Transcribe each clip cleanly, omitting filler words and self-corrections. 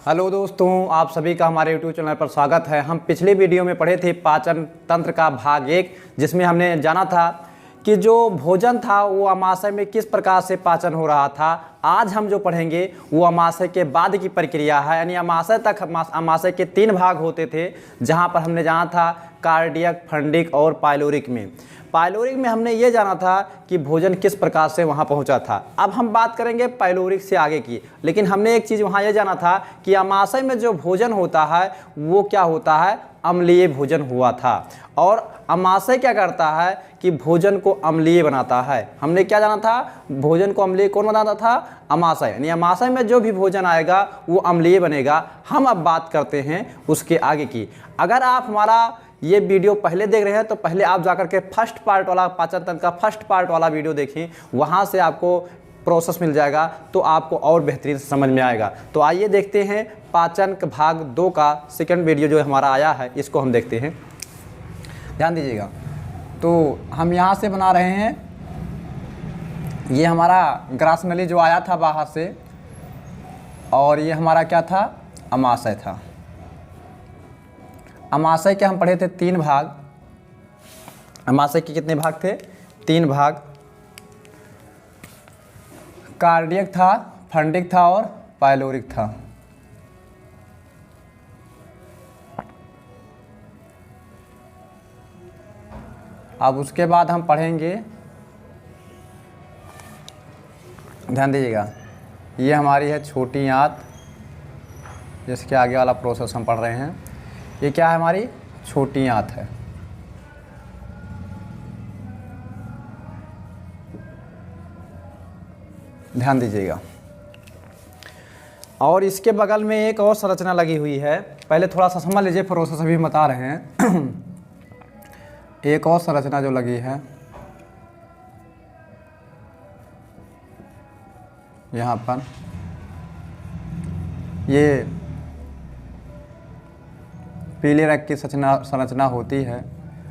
Hello दोस्तों, आप सभी का हमारे YouTube चैनल पर स्वागत है। हम पिछले वीडियो में पढ़े थे पाचन तंत्र का भाग 1, जिसमें हमने जाना था कि जो भोजन था वो अमाशय में किस प्रकार से पाचन हो रहा था। आज हम जो पढ़ेंगे वो अमाशय के बाद की प्रक्रिया है, यानी अमाशय तक अमाशय के 3 भाग होते थे, जहाँ पर हमने जाना था कार्डियक, फंडिक और पाइलोरिक में। पाइलोरिक में हमने ये जाना था कि भोजन किस प्रकार से वहाँ पहुँचा था। अब हम बात करेंगे पाइलोरिक से आगे की, लेकिन हमने एक चीज़ वहाँ ये जाना था कि अमाशय में जो भोजन होता है वो क्या होता है, अम्लीय भोजन हुआ था। और अमाशय क्या करता है कि भोजन को अम्लीय बनाता है। हमने क्या जाना था, भोजन को अम्लीय कौन बनाता था, अमाशय। यानी अमाशय में जो भी भोजन आएगा वो अम्लीय बनेगा। हम अब बात करते हैं उसके आगे की। अगर आप हमारा ये वीडियो पहले देख रहे हैं तो पहले आप जाकर के फर्स्ट पार्ट वाला, पाचन तंत्र का फर्स्ट पार्ट वाला वीडियो देखें, वहाँ से आपको प्रोसेस मिल जाएगा, तो आपको और बेहतरीन समझ में आएगा। तो आइए देखते हैं पाचन भाग 2 का सेकंड वीडियो जो हमारा आया है, इसको हम देखते हैं। ध्यान दीजिएगा। तो हम यहाँ से बना रहे हैं, ये हमारा ग्रास नली जो आया था बाहर से, और ये हमारा क्या था, अमाशय था। अमाशय के हम पढ़े थे 3 भाग। अमाशय के कितने भाग थे, 3 भाग। कार्डियक था, फंडिक था और पाइलोरिक था। अब उसके बाद हम पढ़ेंगे, ध्यान दीजिएगा, ये हमारी है छोटी आंत, जिसके आगे वाला प्रोसेस हम पढ़ रहे हैं। ये क्या है, हमारी छोटी आंत है। ध्यान दीजिएगा। और इसके बगल में एक और संरचना लगी हुई है। पहले थोड़ा सा समझ लीजिए, प्रोसेस अभी बता रहे हैं। एक और संरचना जो लगी है यहाँ पर, ये पीले रंग की संरचना होती है,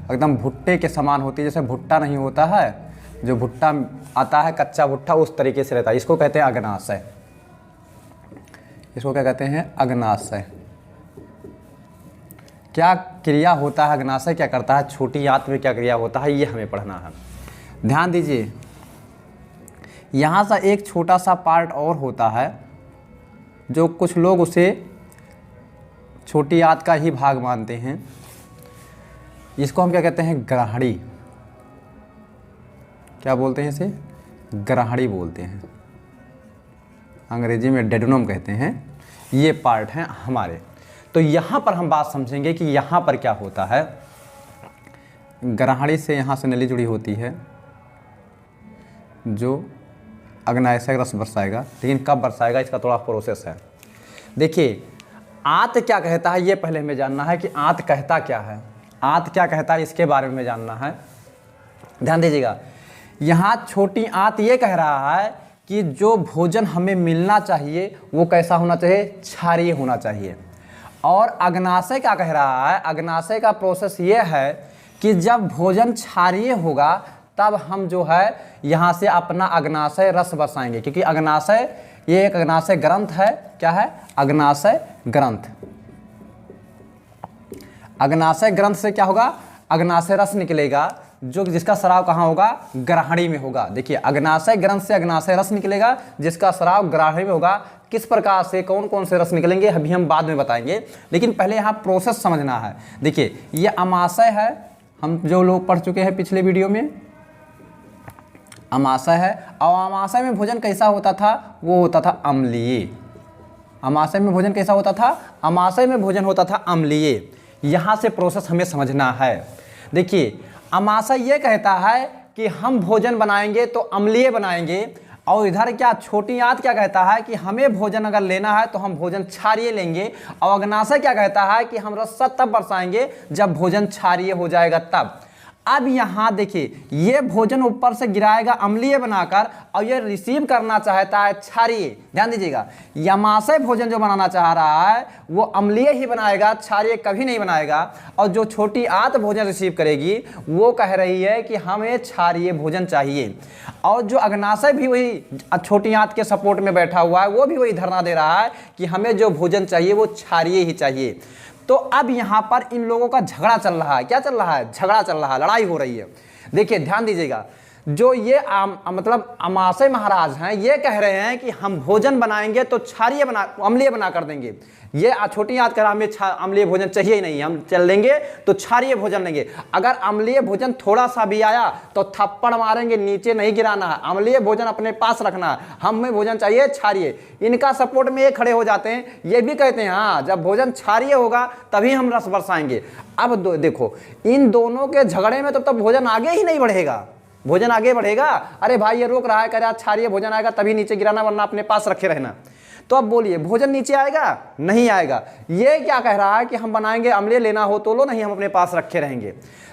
एकदम भुट्टे के समान होती है। जैसे भुट्टा नहीं होता है, जो भुट्टा आता है कच्चा भुट्टा, उस तरीके से रहता है। इसको कहते हैं अग्नाशय। इसको क्या कहते हैं, अग्नाशय। क्या क्रिया होता है अग्नाशय, क्या करता है, छोटी आंत में क्या क्रिया होता है, ये हमें पढ़ना है। ध्यान दीजिए, यहाँ से एक छोटा सा पार्ट और होता है, जो कुछ लोग उसे छोटी आंत का ही भाग मानते हैं। इसको हम क्या कहते हैं, ग्राहड़ी। क्या बोलते हैं इसे, ग्राहड़ी बोलते हैं। अंग्रेजी में डेडुनम कहते हैं। ये पार्ट हैं हमारे। तो यहाँ पर हम बात समझेंगे कि यहाँ पर क्या होता है। ग्राहड़ी से यहाँ से नली जुड़ी होती है, जो अग्नाशय रस बरसाएगा। लेकिन कब बरसाएगा, इसका थोड़ा प्रोसेस है। देखिए, आंत क्या कहता है ये पहले हमें जानना है कि आंत कहता क्या है। आंत क्या कहता है, इसके बारे में जानना है। ध्यान दीजिएगा, यहाँ छोटी आंत ये कह रहा है कि जो भोजन हमें मिलना चाहिए वो कैसा होना चाहिए, क्षारीय होना चाहिए। और अग्नाशय क्या कह रहा है, अग्नाशय का प्रोसेस ये है कि जब भोजन क्षारीय होगा तब हम जो है यहाँ से अपना अग्नाशय रस बरसाएंगे। क्योंकि अग्नाशय, ये एक अग्नाशय ग्रंथ है। क्या है, अग्नाशय ग्रंथ। अग्नाशय ग्रंथ से क्या होगा, अग्नाशय रस निकलेगा, जो जिसका स्राव कहाँ होगा, ग्राहड़ी में होगा। देखिए, अग्नाशय ग्रंथ से अग्नाशय रस निकलेगा, जिसका स्राव ग्राहड़ी में होगा। किस प्रकार से, कौन कौन से रस निकलेंगे, अभी हम बाद में बताएंगे, लेकिन पहले यहाँ प्रोसेस समझना है। देखिए, ये अमाशय है, हम जो लोग पढ़ चुके हैं पिछले वीडियो में, अमाशय है। और अमाशय में भोजन कैसा होता था, वो होता था अम्लीय। अमाशय में भोजन कैसा होता था, अमाशय में भोजन होता था अम्लीय। यहाँ से प्रोसेस हमें समझना है। देखिए, अमाशय ये कहता है कि हम भोजन बनाएंगे तो अम्लीय बनाएंगे, और इधर क्या, छोटी आंत क्या कहता है कि हमें भोजन अगर लेना है तो हम भोजन क्षारीय लेंगे। और अग्नाशय क्या कहता है कि हम रस तब बरसाएंगे जब भोजन क्षारीय हो जाएगा तब। अब यहाँ देखिए ये भोजन ऊपर से गिराएगा अम्लीय बनाकर और ये रिसीव करना चाहता है क्षारीय। ध्यान दीजिएगा, यमाशय भोजन जो बनाना चाह रहा है वो अम्लीय ही बनाएगा, क्षारीय कभी नहीं बनाएगा। और जो छोटी आंत भोजन रिसीव करेगी वो कह रही है कि हमें क्षारीय भोजन चाहिए। और जो अग्नाशय भी वही छोटी आंत के सपोर्ट में बैठा हुआ है वो भी वही धरना दे रहा है कि हमें जो भोजन चाहिए वो क्षारीय ही चाहिए। तो अब यहाँ पर इन लोगों का झगड़ा चल रहा है। क्या चल रहा है? झगड़ा चल रहा है, लड़ाई हो रही है। देखिए ध्यान दीजिएगा, जो ये मतलब अमाशय महाराज हैं ये कह रहे हैं कि हम भोजन बनाएंगे तो क्षारीय बना अम्लीय बना कर देंगे। ये छोटी याद कर, हमें अम्लीय भोजन चाहिए ही नहीं, हम चल लेंगे तो क्षारीय भोजन लेंगे। अगर अम्लीय भोजन थोड़ा सा भी आया तो थप्पड़ मारेंगे, नीचे नहीं गिराना है, अम्लीय भोजन अपने पास रखना है, हमें भोजन चाहिए क्षारीय। इनका सपोर्ट में ये खड़े हो जाते हैं, ये भी कहते हैं हाँ जब भोजन क्षारीय होगा तभी हम रस बरसाएंगे। अब देखो इन दोनों के झगड़े में तो भोजन आगे ही नहीं बढ़ेगा। भोजन आगे बढ़ेगा? अरे भाई ये रोक रहा है, कह रहा क्षारीय भोजन आएगा तभी नीचे गिराना, वरना अपने पास रखे रहना। तो अब बोलिए भोजन नीचे आएगा? नहीं आएगा। ये क्या कह रहा है कि हम बनाएंगे अम्लीय, लेना हो तो लो, नहीं हम अपने पास रखे रहेंगे।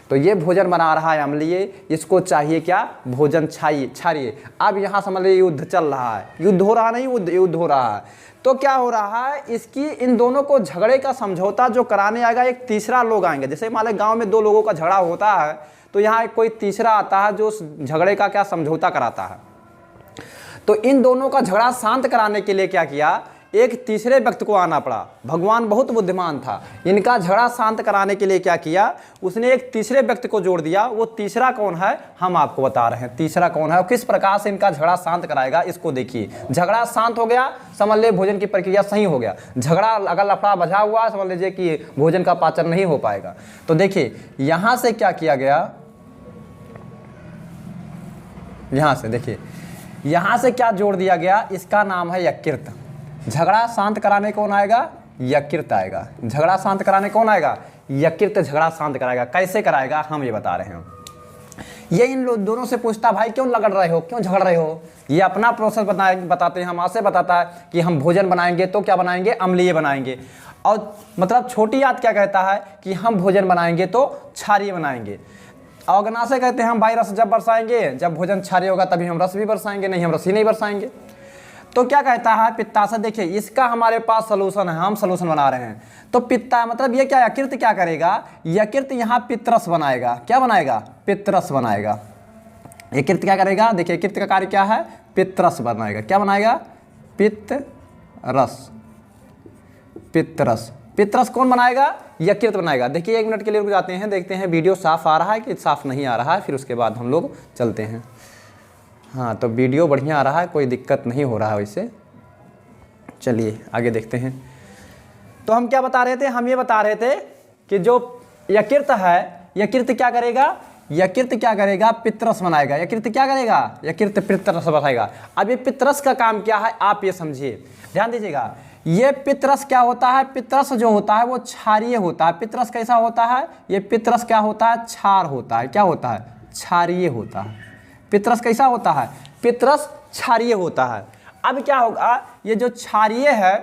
तो ये भोजन बना रहा है अम्लीय, इसको चाहिए क्या? भोजन क्षारीय। अब यहाँ समझ लीजिए युद्ध चल रहा है, युद्ध हो रहा नहीं, युद्ध हो रहा है। तो क्या हो रहा है, इसकी इन दोनों को झगड़े का समझौता जो कराने आएगा एक तीसरा लोग आएंगे। जैसे मान लो गाँव में दो लोगों का झगड़ा होता है तो यहाँ कोई तीसरा आता है जो उस झगड़े का क्या समझौता कराता है। तो इन दोनों का झगड़ा शांत कराने के लिए क्या किया, एक तीसरे व्यक्ति को आना पड़ा। भगवान बहुत बुद्धिमान था, इनका झगड़ा शांत कराने के लिए क्या किया, उसने एक तीसरे व्यक्ति को जोड़ दिया। वो तीसरा कौन है हम आपको बता रहे हैं। तीसरा कौन है और किस प्रकार से इनका झगड़ा शांत कराएगा इसको देखिए। झगड़ा शांत हो गया, समझ ले भोजन की प्रक्रिया सही हो गया। झगड़ा अगर लफड़ा बजा हुआ समझ लीजिए कि भोजन का पाचन नहीं हो पाएगा। तो देखिए यहां से क्या किया गया, यहां से देखिए यहां से क्या जोड़ दिया गया, इसका नाम है यकृत। झगड़ा शांत कराने कौन आएगा? यकृत आएगा। झगड़ा शांत कराने कौन आएगा? यकृत झगड़ा शांत कराएगा। कैसे कराएगा हम ये बता रहे हैं। ये इन दोनों से पूछता भाई क्यों लड़ रहे हो, क्यों झगड़ रहे हो। ये अपना प्रोसेस बताते हैं, हमारे बताता है कि हम भोजन बनाएंगे तो क्या बनाएंगे, अम्लीय बनाएंगे। और मतलब छोटी आंत क्या कहता है कि हम भोजन बनाएंगे तो क्षारीय बनाएंगे। अग्नाशय कहते हैं हम भाई रस जब बरसाएंगे, जब भोजन क्षारीय होगा तभी हम रस भी बरसाएंगे, नहीं हम रस ही नहीं बरसाएंगे। तो क्या कहता है पित्ताशय, देखिए इसका हमारे पास सलूशन है, हम सलूशन बना रहे हैं। तो पित्ता मतलब ये क्या, यकृत क्या करेगा, यकृत यहाँ पित्तरस बनाएगा। क्या बनाएगा? पित्तरस बनाएगा। यकृत क्या करेगा, देखिए यकृत का कार्य क्या है, पित्तरस बनाएगा। क्या बनाएगा? पित्तरस। पित्तरस, पित्तरस कौन बनाएगा? यकृत बनाएगा। देखिए 1 मिनट के लिए रुक जाते हैं, देखते हैं वीडियो साफ आ रहा है कि साफ नहीं आ रहा है, फिर उसके बाद हम लोग चलते हैं। हाँ तो वीडियो बढ़िया आ रहा है, कोई दिक्कत नहीं हो रहा है वैसे। चलिए आगे देखते हैं। तो हम क्या बता रहे थे, हम ये बता रहे थे कि जो यकृत है, यकृत क्या करेगा, यकृत क्या करेगा, पित्तरस बनाएगा। यकृत क्या करेगा, यकृत पित्तरस बनाएगा। अब ये पित्तरस का काम क्या है आप ये समझिए, ध्यान दीजिएगा। ये पित्तरस क्या होता है, पित्तरस जो होता है वो क्षारीय होता है। पित्तरस कैसा होता है, ये पित्तरस क्या होता है, क्षार होता है। क्या होता है? क्षारीय होता है। पित्तरस कैसा होता है, पित्तरस क्षारीय होता है। अब क्या होगा, ये जो क्षारीय है,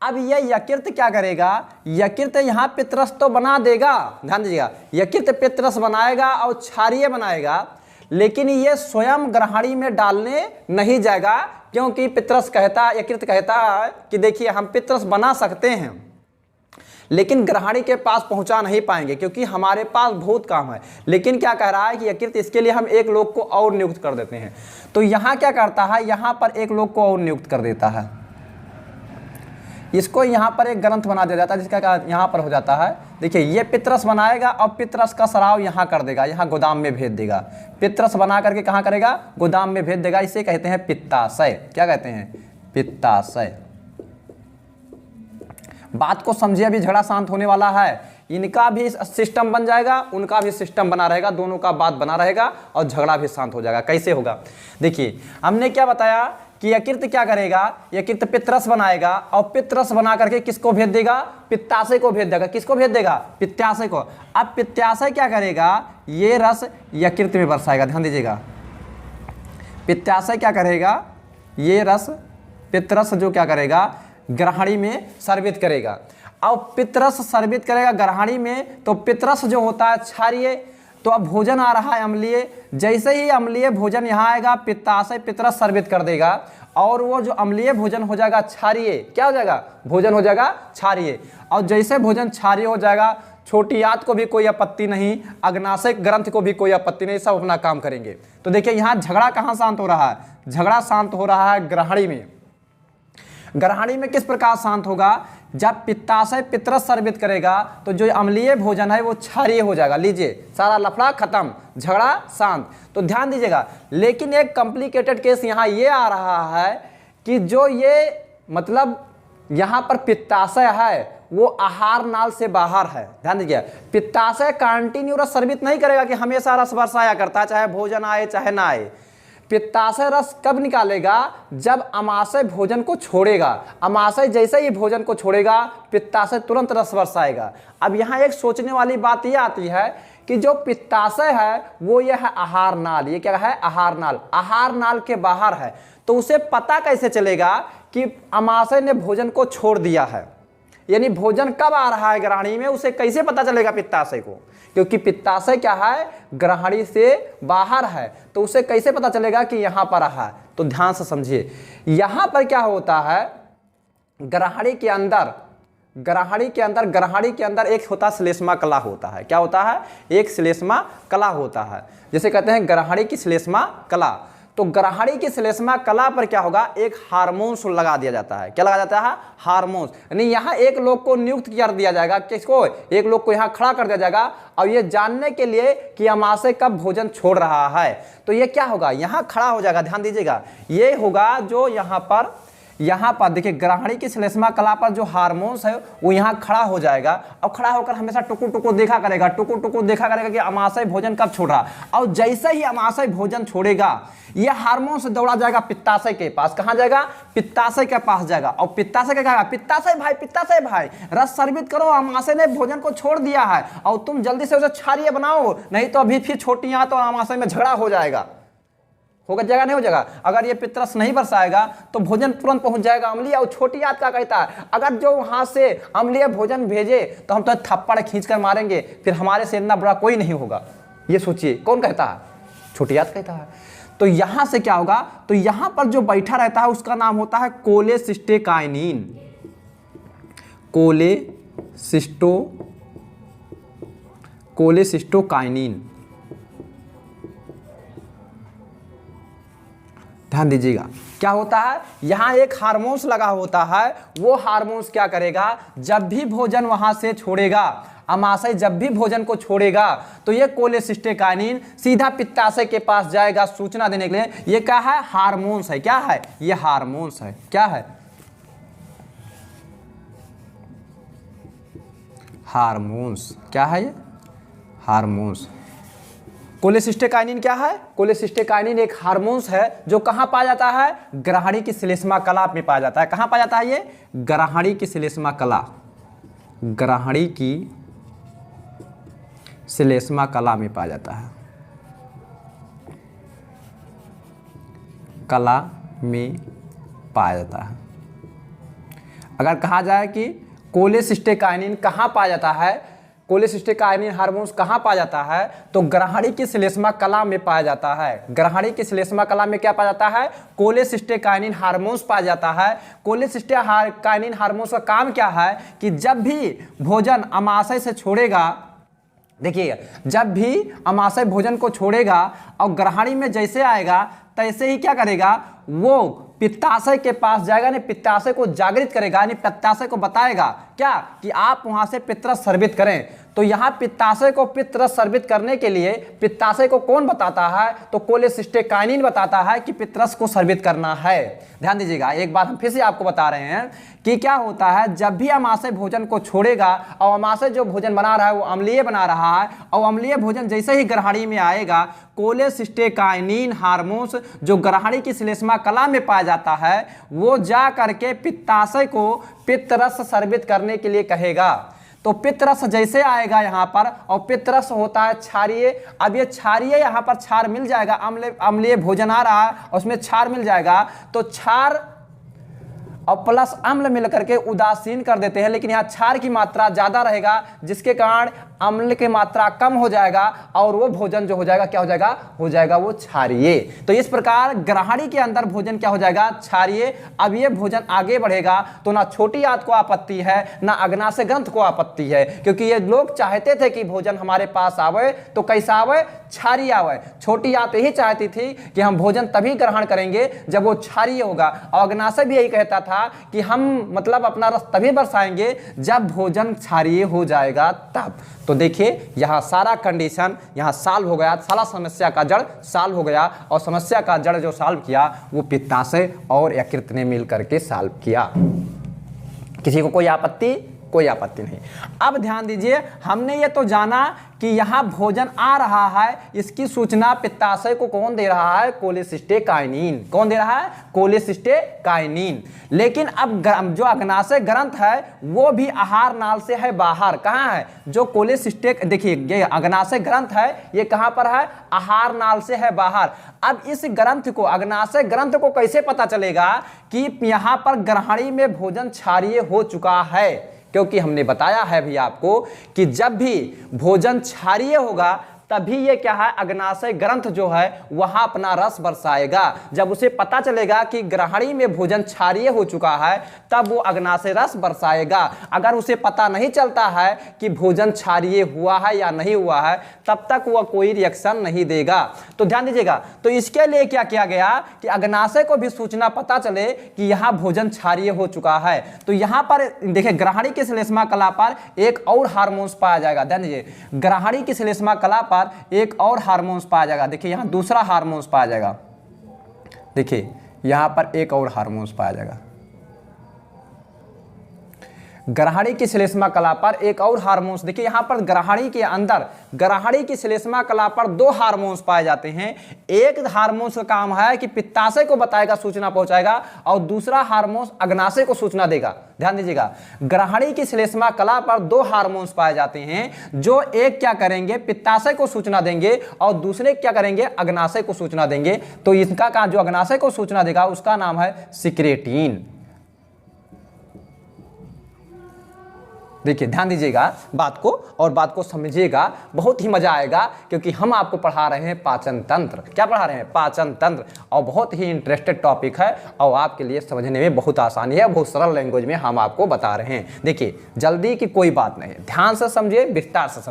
अब ये यकृत क्या करेगा, यकृत यहाँ पित्तरस तो बना देगा, ध्यान दीजिएगा, यकृत पित्तरस बनाएगा और क्षारीय बनाएगा, लेकिन ये स्वयं ग्रहणी में डालने नहीं जाएगा, क्योंकि पित्तरस कहता, यकृत कहता है कि देखिए हम पित्तरस बना सकते हैं लेकिन ग्रहणी के पास पहुंचा नहीं पाएंगे क्योंकि हमारे पास बहुत काम है। लेकिन क्या कह रहा है कि यकृत इसके लिए हम एक लोग को और नियुक्त कर देते हैं। तो यहाँ क्या करता है, यहाँ पर एक लोग को और नियुक्त कर देता है, इसको यहाँ पर एक ग्रंथ बना दिया जाता है जिसका यहाँ पर हो जाता है। देखिए ये पित्तरस बनाएगा और पित्तरस का सराव यहाँ कर देगा, यहाँ गोदाम में भेज देगा। पित्तरस बना करके कहाँ करेगा, गोदाम में भेज देगा। इसे कहते हैं पित्ताशय। क्या कहते हैं, पित्ताशय। बात को समझिए, अभी झगड़ा शांत होने वाला है, इनका भी सिस्टम बन जाएगा, उनका भी सिस्टम बना रहेगा, दोनों का बात बना रहेगा और झगड़ा भी शांत हो जाएगा। कैसे होगा, देखिए हमने क्या बताया कि यकृत क्या करेगा, यकृत पित्तरस बनाएगा और पित्तरस बना करके किसको भेज देगा, पित्ताशय को भेज देगा। किसको भेज देगा, पित्ताशय को। अब पित्ताशय क्या करेगा, ये रस यकृत में बरसाएगा। ध्यान दीजिएगा, पित्ताशय क्या करेगा, ये रस पित्तरस जो क्या करेगा, ग्रहणी में सर्वित करेगा। अब पित्तरस सर्वित करेगा ग्रहणी में, तो पित्तरस जो होता है क्षारीय, तो अब भोजन आ रहा है अम्लीय, जैसे ही अम्लीय भोजन यहाँ आएगा पित्ताशय पितरस स्रवित कर देगा और वो जो अम्लीय भोजन हो जाएगा क्षारीय, क्या हो जाएगा, भोजन हो जाएगा क्षारीय। और जैसे भोजन क्षारीय हो जाएगा, छोटी आंत को भी कोई आपत्ति नहीं, अग्नाशय ग्रंथ को भी कोई आपत्ति नहीं, सब अपना काम करेंगे। तो देखिए यहाँ झगड़ा कहाँ शांत हो रहा है, झगड़ा शांत हो रहा है ग्रहणी में। ग्रहणी में किस प्रकार शांत होगा, जब पित्ताशय पितरस स्रवित करेगा तो जो अम्लीय भोजन है वो क्षारीय हो जाएगा। लीजिए सारा लफड़ा खत्म, झगड़ा शांत। तो ध्यान दीजिएगा, लेकिन एक कॉम्प्लिकेटेड केस यहाँ ये आ रहा है कि जो ये मतलब यहाँ पर पित्ताशय है वो आहार नाल से बाहर है। ध्यान दीजिए, पित्ताशय कंटिन्यू रस स्रवित नहीं करेगा कि हमेशा रस बरसाया करता है, चाहे भोजन आए चाहे ना आए। पित्ताशय रस कब निकालेगा, जब अमाशय भोजन को छोड़ेगा। अमाशय जैसे ही भोजन को छोड़ेगा पित्ताशय तुरंत रस बरसाएगा। अब यहाँ एक सोचने वाली बात यह आती है कि जो पित्ताशय है वो यह है आहार नाल, ये क्या है, आहार नाल, आहार नाल के बाहर है। तो उसे पता कैसे चलेगा कि अमाशय ने भोजन को छोड़ दिया है, यानी भोजन कब आ रहा है ग्रहणी में, उसे कैसे पता चलेगा पित्ताशय को, क्योंकि पित्ताशय क्या है, ग्रहणी से बाहर है। तो उसे कैसे पता चलेगा कि यहां पर रहा है। तो ध्यान से समझिए, यहां पर क्या होता है, ग्रहणी के अंदर एक होता श्लेष्मा कला होता है। क्या होता है, एक श्लेष्मा कला होता है, जैसे कहते हैं ग्रहणी की श्लेष्मा कला। तो ग्रहणी की श्लेष्मा कला पर क्या होगा, एक हार्मोन्स लगा दिया जाता है। क्या लगा जाता है, हार्मोन्स। यानी यहाँ एक लोग को नियुक्त कर दिया जाएगा, किसको, एक लोग को यहाँ खड़ा कर दिया जाएगा, और ये जानने के लिए कि अमाशय कब भोजन छोड़ रहा है। तो ये क्या होगा, यहाँ खड़ा हो जाएगा। ध्यान दीजिएगा, ये होगा जो यहाँ पर देखिए ग्रहणी की श्लेष्मा कला पर जो हार्मोन्स है वो यहाँ खड़ा हो जाएगा, और खड़ा होकर हमेशा टुकुर टुकुर देखा करेगा कि अमाशय भोजन कब छोड़ रहा। और जैसे ही अमाशय भोजन छोड़ेगा ये हार्मोन से दौड़ा जाएगा पित्ताशय के पास। कहाँ जाएगा, पित्ताशय के पास जाएगा, और पित्ताशय क्या कहेगा, पित्ताशय भाई रस स्रवित करो, अमाशय ने भोजन को छोड़ दिया है और तुम जल्दी से उसे क्षारीय बनाओ, नहीं तो अभी फिर छोटी आंत और अमाशय में झगड़ा हो जाएगा। होगा जगह नहीं हो जाएगा। अगर ये पितरस नहीं बरसाएगा तो भोजन तुरंत पहुंच जाएगा अम्लीय। और छोटी आंत का कहता है, अगर जो वहां से अम्लीय भोजन भेजे तो हम तो थप्पड़ खींच कर मारेंगे, फिर हमारे से इतना बुरा कोई नहीं होगा। ये सोचिए, कौन कहता है, छोटी आंत कहता है। तो यहां से क्या होगा, तो यहां पर जो बैठा रहता है उसका नाम होता है कोलेसिस्टेकाइनिन। कोलेसिस्टोकाइनिन। ध्यान दीजिएगा, क्या होता है, यहां एक हार्मोन्स लगा होता है। वो हार्मोन्स क्या करेगा, जब भी भोजन वहां से छोड़ेगा, अमाशय जब भी भोजन को छोड़ेगा तो ये कोलेसिस्टेकाइनिन सीधा पित्ताशय के पास जाएगा सूचना देने के लिए। ये क्या है, हार्मोन्स है। क्या है, ये हार्मोन्स है। क्या है, हार्मोन्स। क्या है ये, हार्मोन्स। कोलेसिस्टेकाइनिन क्या है, कोलेसिस्टेकाइनिन एक हार्मोन्स है जो कहां पाया जाता है, ग्रहणी की श्लेष्मा कला में पाया जाता है। कहां पाया जाता है ये, ग्रहणी की श्लेष्मा कला, ग्रहणी की श्लेष्मा कला में पाया जाता है, कला में पाया जाता है। अगर कहा जाए कि कोलेसिस्टेकाइनिन कहां पाया जाता है, कोलेसिस्टेकाइनिन हार्मोन्स कहां पाया जाता है, तो ग्रहणी की श्लेष्मा कला में पाया जाता है। ग्रहणी की श्लेष्मा कला में क्या पाया जाता है, कोलेसिस्टेकाइनिन हार्मोन्स पाया जाता है। कोलेसिस्टेकाइनिन हार्मोन्स का काम क्या है कि जब भी भोजन अमाशय से छोड़ेगा, देखिए जब भी अमाशय भोजन को छोड़ेगा और ग्रहणी में जैसे आएगा तैसे ही क्या करेगा, वो पित्ताशय के पास जाएगा, नहीं पित्ताशय को जागृत करेगा, यानी पित्ताशय को बताएगा क्या कि आप वहां से पित्तरस स्रवित करें। तो यहाँ पित्ताशय को पित्तरस स्रवित करने के लिए पित्ताशय को कौन बताता है, तो कोलेसिस्टेकाइनिन बताता है कि पित्तरस को स्रवित करना है। ध्यान दीजिएगा, एक बात हम फिर से आपको बता रहे हैं कि क्या होता है, जब भी अमाशय भोजन को छोड़ेगा और अमाशय जो भोजन बना रहा है वो अम्लीय बना रहा है, और अम्लीय भोजन जैसे ही ग्रहणी में आएगा कोलेसिस्टेकाइनिन हार्मोन्स जो ग्रहणी की श्लेष्मा कला में पाया जाता है वो जा करके पित्ताशय को पित्तरस स्रवित करने के लिए कहेगा। तो पित्तरस जैसे आएगा यहाँ पर, और पित्तरस होता है क्षारीय। अब ये क्षारीय यहाँ पर क्षार मिल जाएगा, अम्लीय भोजन आ रहा है और उसमें क्षार मिल जाएगा, तो क्षार और प्लस अम्ल मिलकर के उदासीन कर देते हैं, लेकिन यहाँ क्षार की मात्रा ज्यादा रहेगा जिसके कारण अम्ल की मात्रा कम हो जाएगा और वो भोजन जो हो जाएगा क्या हो जाएगा वो क्षारीय। तो इस प्रकार ग्रहणी के अंदर भोजन क्या हो जाएगा, क्षारीय। अब ये भोजन आगे बढ़ेगा तो ना छोटी आंत को आपत्ति है ना अग्नाशय ग्रंथ को आपत्ति है, क्योंकि ये लोग चाहते थे कि भोजन हमारे पास आवे तो कैसा आवे, क्षारीय आवे। छोटी आंत यही चाहती थी कि हम भोजन तभी ग्रहण करेंगे जब वो क्षारीय होगा, और अग्नाशय भी यही कहता था कि हम मतलब अपना रस तभी बरसाएंगे जब भोजन क्षारीय हो जाएगा तब। तो देखिए यहाँ सारा कंडीशन यहाँ सॉल्व हो गया, सारा समस्या का जड़ सॉल्व हो गया, और समस्या का जड़ जो सॉल्व किया वो पित्ताशय और यकृत ने मिल करके सॉल्व किया। किसी को कोई आपत्ति नहीं। अब ध्यान दीजिए, हमने ये तो जाना कि यहाँ भोजन आ रहा है, इसकी सूचना पित्ताशय को कौन दे रहा है, कोलेसिस्टेकाइनिन। कौन दे रहा है, कोलेसिस्टेकाइनिन। लेकिन अब जो अग्नाशय ग्रंथ है वो भी आहार नाल से है बाहर। कहाँ है, जो कोलेसिस्टेक, देखिए ये अग्नाशय ग्रंथ है, ये कहाँ पर है, आहार नाल से है बाहर। अब इस ग्रंथ को, अग्नाशय ग्रंथ को कैसे पता चलेगा कि यहाँ पर ग्रहणी में भोजन क्षारीय हो चुका है, क्योंकि हमने बताया है भी आपको कि जब भी भोजन क्षारीय होगा तभी ये क्या है, अग्नाशय ग्रंथ जो है वहां अपना रस बरसाएगा। जब उसे पता चलेगा कि ग्रहणी में भोजन क्षारीय हो चुका है तब वो अग्नाशय रस बरसाएगा। अगर उसे पता नहीं चलता है कि भोजन क्षारीय हुआ है या नहीं हुआ है तब तक वह कोई रिएक्शन नहीं देगा। तो ध्यान दीजिएगा, तो इसके लिए क्या किया गया कि अग्नाशय को भी सूचना पता चले कि यहाँ भोजन क्षारीय हो चुका है। तो यहाँ पर देखिए ग्रहणी की श्लेष्मा कला पर एक और हार्मोन्स पाया जाएगा। ध्यान दीजिए, ग्रहणी की श्लेष्मा कला पर एक और हार्मोन्स पाया जाएगा। देखिए यहां दूसरा हार्मोन्स पाया जाएगा। देखिए यहां पर एक और हार्मोन्स पाया जाएगा। ग्रहणी की श्लेष्मा कला पर एक और हार्मोन्स, देखिए यहां पर ग्रहणी के अंदर, ग्रहणी की श्लेष्मा कला पर दो हार्मोन्स पाए जाते हैं। एक हार्मोन्स का काम है कि पित्ताशय को बताएगा, सूचना पहुंचाएगा, और दूसरा हार्मोन्स अग्नाशय को सूचना देगा। ध्यान दीजिएगा, ग्रहणी की श्लेष्मा कला पर दो हार्मोन्स पाए जाते हैं, जो एक क्या करेंगे, पित्ताशय को सूचना देंगे और दूसरे क्या करेंगे, अग्नाशय को सूचना देंगे। तो इसका काम, जो अग्नाशय को सूचना देगा उसका नाम है सिक्रेटिन। देखिए ध्यान दीजिएगा बात को, और बात को समझिएगा, बहुत ही मजा आएगा, क्योंकि हम आपको पढ़ा रहे हैं पाचन तंत्र। क्या पढ़ा रहे हैं, पाचन तंत्र, और बहुत ही इंटरेस्टेड टॉपिक है और आपके लिए समझने में बहुत आसानी है, बहुत सरल लैंग्वेज में हम आपको बता रहे हैं। देखिए जल्दी की कोई बात नहीं, ध्यान से समझिए, विस्तार से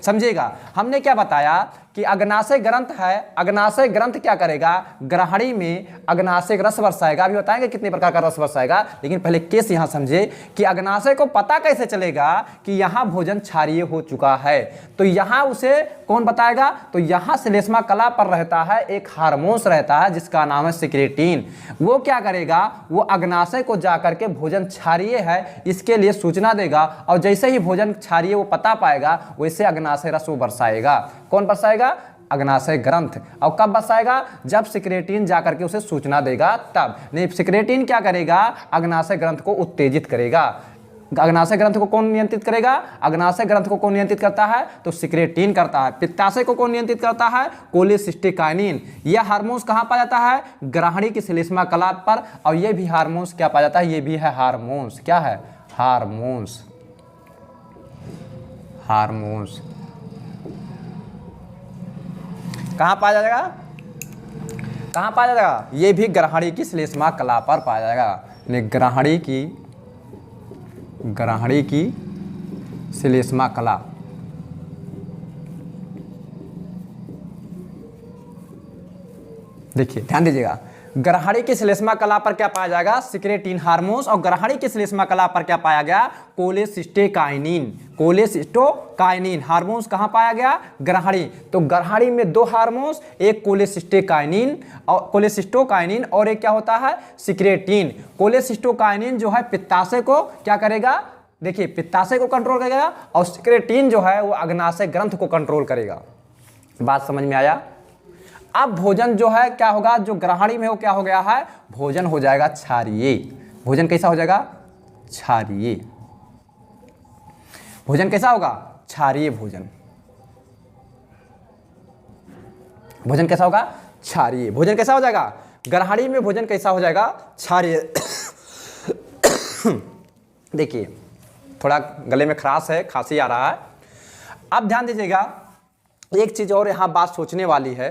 समझिएगा। हमने क्या बताया कि अग्नाशय ग्रंथ है, अग्नाशय ग्रंथ क्या करेगा, ग्रहणी में अग्नाशय रस बरसाएगा। अभी बताएंगे कितने प्रकार का रस बरसाएगा, लेकिन पहले केस यहां समझे कि अग्नाशय को पता कैसे चलेगा कि यहां भोजन क्षारीय हो चुका है। तो यहां उसे कौन बताएगा, तो यहां श्लेष्मा कला पर रहता है एक हार्मोन्स रहता है जिसका नाम है सिक्रेटिन। वो क्या करेगा, वो अग्नाशय को जाकर के भोजन क्षारीय है इसके लिए सूचना देगा, और जैसे ही भोजन क्षारीय वो पता पाएगा वैसे अग्नाशय रस वो बरसाएगा। कौन बरसाएगा, अग्नाशय ग्रंथ। और कब बरसाएगा, जब सिक्रेटिन जाकर के उसे सूचना देगा तब। नहीं, सिक्रेटिन क्या करेगा, अग्नाशय ग्रंथ को उत्तेजित करेगा। अग्नाशय ग्रंथ को कौन नियंत्रित करेगा, अग्नाशय ग्रंथ को कौन नियंत्रित करता है, तो सिक्रेटिन करता है। पित्ताशय को कौन नियंत्रित करता है, कोलेसिस्टेकाइनिन। यह हार्मोन्स कहां पाया जाता है, ग्रहणी की श्लेष्मा कला पर, और यह भी हार्मोन्स क्या पाया जाता है, ये भी है हार्मोन्स। क्या है, हार्मोन्स, हार्मोन्स कहां पाया जाएगा, कहां पाया जाएगा, ये भी ग्रहणी की श्लेष्मा कला पर पाया जाएगा। ग्रहणी की श्लेष्मा कला, देखिए ध्यान दीजिएगा, ग्रहणी की श्लेष्मा कला पर क्या पाया जाएगा, सिक्रेटिन हार्मोन्स, और ग्रहणी की श्लेष्मा कला पर क्या पाया गया, कोलेसिस्टेकाइनिन। कोलेसिस्टेकाइनिन हार्मोन्स कहां पाया गया, ग्रहणी। तो ग्रहणी में दो हार्मोन्स, एक कोलेसिस्टेकाइनिन और कोलेसिस्टोकाइनिन, और एक क्या होता है, सिक्रेटिन। कोलेसिस्टोकाइनिन जो है पित्ताशय को क्या करेगा, देखिए पित्ताशय को कंट्रोल करेगा, और सिक्रेटिन जो है वो अग्नाशय ग्रंथ को कंट्रोल करेगा। बात समझ में आया। अब भोजन जो है क्या होगा, जो ग्रहणी में वो क्या हो गया है, भोजन हो जाएगा क्षारीय। भोजन कैसा हो जाएगा, क्षारीय। भोजन कैसा होगा, क्षारीय भोजन। भोजन कैसा होगा, क्षारीय। भोजन कैसा हो जाएगा, ग्रहणी में भोजन कैसा हो जाएगा, क्षारीय। देखिए थोड़ा गले में खराश है, खांसी आ रहा है। अब ध्यान दीजिएगा, एक चीज और यहाँ बात सोचने वाली है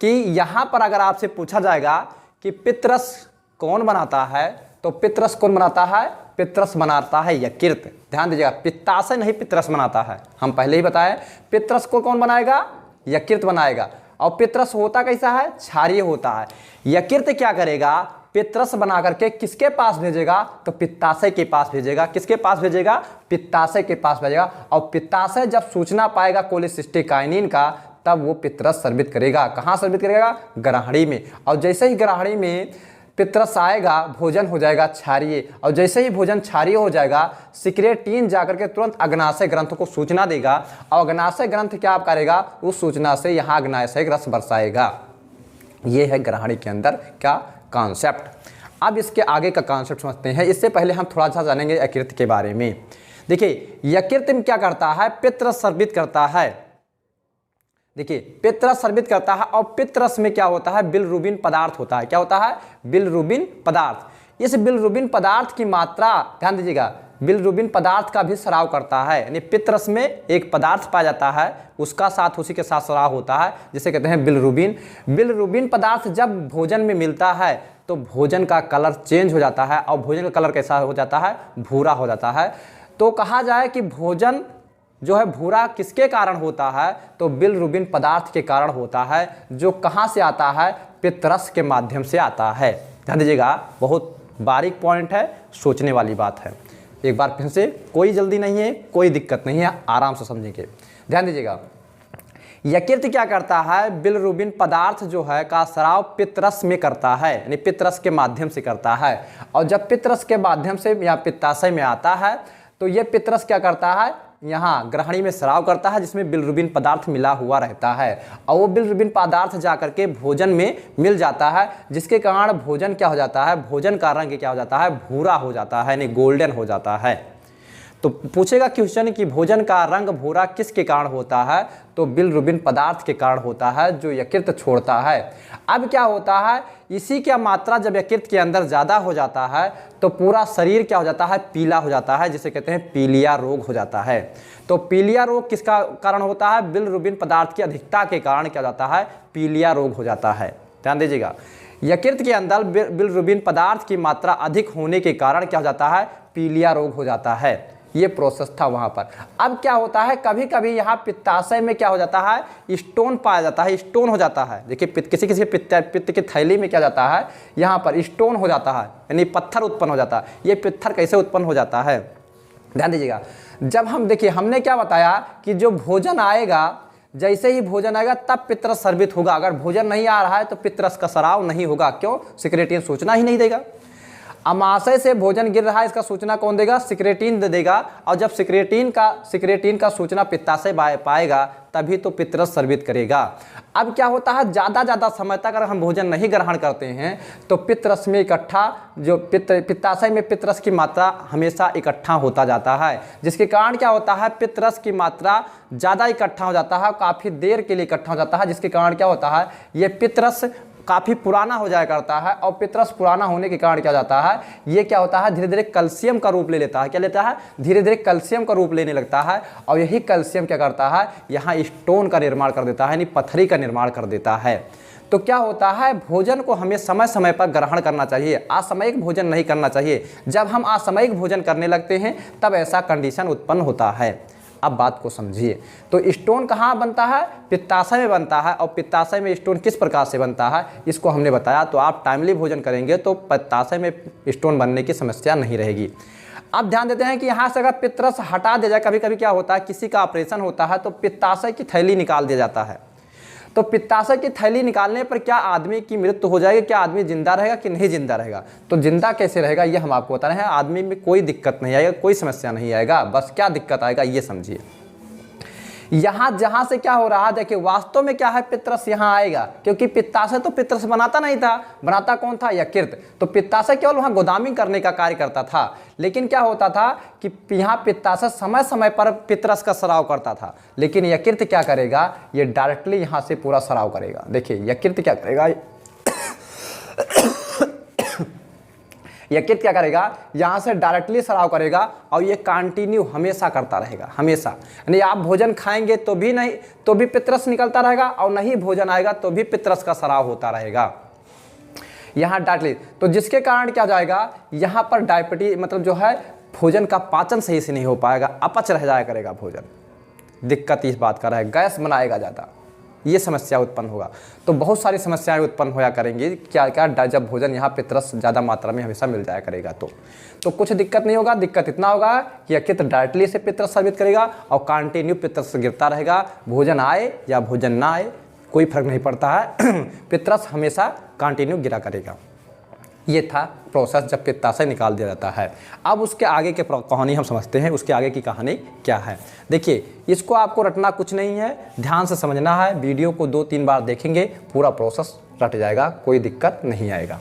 कि यहाँ पर अगर आपसे पूछा जाएगा कि पितरस कौन बनाता है, तो पितरस कौन बनाता है? पितरस बनाता है यकृत। ध्यान दीजिएगा, पित्ताशय नहीं पितरस बनाता है। हम पहले ही बताए पितरस को कौन बनाएगा? यकृत बनाएगा। और पितरस होता कैसा है? क्षारीय होता है। यकृत क्या करेगा? पितरस बना करके किसके पास भेजेगा? तो पित्ताशय के पास भेजेगा। किसके पास भेजेगा? पित्ताशय के पास भेजेगा। और पित्ताशय जब सूचना पाएगा कोलेसिस्टेकाइनिन का, तब वो पितरस स्रावित करेगा। कहाँ स्रावित करेगा? ग्राहड़ी में। और जैसे ही ग्राहड़ी में पितरस आएगा, भोजन हो जाएगा क्षारीय। और जैसे ही भोजन क्षारीय हो जाएगा, सिक्रेटीन जाकर के तुरंत अग्नाशय ग्रंथ को सूचना देगा। और अग्नाशय ग्रंथ क्या करेगा? उस सूचना से यहाँ अग्नाशय रस बरसाएगा। ये है ग्राहड़ी के अंदर क्या कॉन्सेप्ट। अब इसके आगे का कॉन्सेप्ट समझते हैं। इससे पहले हम थोड़ा सा जानेंगे यकृत के बारे में। देखिए, यकृत में क्या करता है? पितरस स्रावित करता है। देखिए, पितरस स्रावित करता है। और पितरस में क्या होता है? बिलरुबिन पदार्थ होता है। क्या होता है? बिलरुबिन पदार्थ। इस बिलरुबिन पदार्थ की मात्रा, ध्यान दीजिएगा, बिलरुबिन पदार्थ का भी स्राव करता है। यानी पितरस में एक पदार्थ पाया जाता है, उसका साथ उसी के साथ स्राव होता है, जिसे कहते हैं बिलरुबिन। बिलरुबिन पदार्थ जब भोजन में मिलता है तो भोजन का कलर चेंज हो जाता है। और भोजन का कलर कैसा हो जाता है? भूरा हो जाता है। तो कहा जाए कि भोजन जो है भूरा किसके कारण होता है? तो बिलरुबिन पदार्थ के कारण होता है, जो कहाँ से आता है? पितरस के माध्यम से आता है। ध्यान दीजिएगा, बहुत बारीक पॉइंट है, सोचने वाली बात है। एक बार फिर से, कोई जल्दी नहीं है, कोई दिक्कत नहीं है, आराम से समझेंगे। ध्यान दीजिएगा, यकृत क्या करता है? बिलरुबिन पदार्थ जो है का स्राव पितरस में करता है, यानी पितरस के माध्यम से करता है। और जब पितरस के माध्यम से या पित्ताशय में आता है, तो ये पितरस क्या करता है? यहाँ ग्रहणी में स्राव करता है, जिसमें बिलरुबिन पदार्थ मिला हुआ रहता है। और वो बिलरुबिन पदार्थ जाकर के भोजन में मिल जाता है, जिसके कारण भोजन क्या हो जाता है? भोजन का रंग क्या हो जाता है? भूरा हो जाता है, यानी गोल्डन हो जाता है। तो पूछेगा क्वेश्चन कि भोजन का रंग भूरा किसके कारण होता है? तो बिलरुबिन पदार्थ के कारण होता है, जो यकृत छोड़ता है। अब क्या होता है? इसी की मात्रा जब यकृत के अंदर ज़्यादा हो जाता है, तो पूरा शरीर क्या हो जाता है? पीला हो जाता है, जिसे कहते हैं पीलिया रोग हो जाता है। तो पीलिया रोग किसका कारण होता है? बिलरुबिन पदार्थ की अधिकता के कारण क्या हो जाता है? पीलिया रोग हो जाता है। ध्यान दीजिएगा, यकृत के अंदर बिलरुबिन पदार्थ की मात्रा अधिक होने के कारण क्या हो जाता है? पीलिया रोग हो जाता है। ये प्रोसेस था वहां पर। अब क्या होता है? कभी कभी यहाँ पित्ताशय में क्या हो जाता है? स्टोन पाया जाता है, स्टोन हो जाता है। देखिए, किसी किसी पित्त की थैली में क्या जाता है? यहाँ पर स्टोन हो जाता है, यानी पत्थर उत्पन्न हो जाता है। ये पत्थर कैसे उत्पन्न हो जाता है? ध्यान दीजिएगा, जब हम देखिए, हमने क्या बताया कि जो भोजन आएगा, जैसे ही भोजन आएगा तब पितरस स्रावित होगा। अगर भोजन नहीं आ रहा है तो पितरस का स्राव नहीं होगा। क्यों? सिक्रेटीन सूचना ही नहीं देगा। अमाशय से भोजन गिर रहा है, इसका सूचना कौन देगा? सिक्रेटीन देगा। और जब सिक्रेटीन का सूचना पित्ताशय पाएगा, तभी तो पितरस स्रावित करेगा। अब क्या होता है? ज़्यादा समय तक अगर हम भोजन नहीं ग्रहण करते हैं, तो पितरस में इकट्ठा जो पित्ताशय में पितरस की मात्रा हमेशा इकट्ठा होता जाता है, जिसके कारण क्या होता है? पितरस की मात्रा ज़्यादा इकट्ठा हो जाता है, काफ़ी देर के लिए इकट्ठा हो जाता है, जिसके कारण क्या होता है? ये पितरस काफ़ी पुराना हो जाया करता है। और पितरस पुराना होने के कारण क्या जाता है? ये क्या होता है? धीरे धीरे कैल्शियम का रूप ले लेता है। क्या लेता है? धीरे धीरे कैल्शियम का रूप लेने लगता है। और यही कैल्शियम क्या करता है? यहाँ स्टोन का निर्माण कर देता है, यानी पत्थरी का निर्माण कर देता है। तो क्या होता है? भोजन को हमें समय समय पर ग्रहण करना चाहिए, असामयिक भोजन नहीं करना चाहिए। जब हम असामयिक भोजन करने लगते हैं, तब ऐसा कंडीशन उत्पन्न होता है। अब बात को समझिए। तो स्टोन कहाँ बनता है? पित्ताशय में बनता है। और पित्ताशय में स्टोन किस प्रकार से बनता है, इसको हमने बताया। तो आप टाइमली भोजन करेंगे तो पित्ताशय में स्टोन बनने की समस्या नहीं रहेगी। अब ध्यान देते हैं कि यहाँ से अगर पितरस हटा दिया जाए, कभी कभी क्या होता है? किसी का ऑपरेशन होता है तो पित्ताशय की थैली निकाल दिया जाता है। तो पित्ताशय की थैली निकालने पर क्या आदमी की मृत्यु हो जाएगी? क्या आदमी जिंदा रहेगा कि नहीं जिंदा रहेगा? तो जिंदा कैसे रहेगा, ये हम आपको बता रहे हैं। आदमी में कोई दिक्कत नहीं आएगा, कोई समस्या नहीं आएगा। बस क्या दिक्कत आएगा ये समझिए। यहाँ जहाँ से क्या हो रहा है, देखिए वास्तव में क्या है? पितरस यहाँ आएगा, क्योंकि पित्ताशय तो पितरस बनाता नहीं था। बनाता कौन था? यकृत। तो पित्ताशय केवल वहाँ गोदामी करने का कार्य करता था। लेकिन क्या होता था कि यहाँ पित्ताशय समय समय पर पितरस का स्राव करता था। लेकिन यकृत क्या करेगा? ये डायरेक्टली यहाँ से पूरा स्राव करेगा। देखिए यकृत क्या करेगा? यकृत क्या करेगा, यहाँ से डायरेक्टली स्राव करेगा और ये कंटिन्यू हमेशा करता रहेगा, हमेशा। यानी आप भोजन खाएंगे तो भी नहीं, तो भी पित्तरस निकलता रहेगा, और नहीं भोजन आएगा तो भी पित्तरस का स्राव होता रहेगा यहाँ डायरेक्टली। तो जिसके कारण क्या जाएगा, यहाँ पर डायबिटीज मतलब जो है भोजन का पाचन सही से नहीं हो पाएगा, अपच रह जाया करेगा भोजन। दिक्कत इस बात का है, गैस बनाएगा ज़्यादा, ये समस्या उत्पन्न होगा। तो बहुत सारी समस्याएं उत्पन्न होया करेंगी, क्या क्या, जब भोजन यहाँ पित्तरस ज़्यादा मात्रा में हमेशा मिल जाया करेगा तो कुछ दिक्कत नहीं होगा। दिक्कत इतना होगा कि यकृत डायरेक्टली से पित्तरस स्रावित करेगा और कंटिन्यू पित्तरस गिरता रहेगा, भोजन आए या भोजन ना आए कोई फर्क नहीं पड़ता है पित्तरस हमेशा कंटिन्यू गिरा करेगा। ये था प्रोसेस जब पित्ताशय निकाल दिया जाता है। अब उसके आगे के कहानी हम समझते हैं, उसके आगे की कहानी क्या है। देखिए, इसको आपको रटना कुछ नहीं है, ध्यान से समझना है। वीडियो को 2-3 बार देखेंगे, पूरा प्रोसेस रट जाएगा, कोई दिक्कत नहीं आएगा।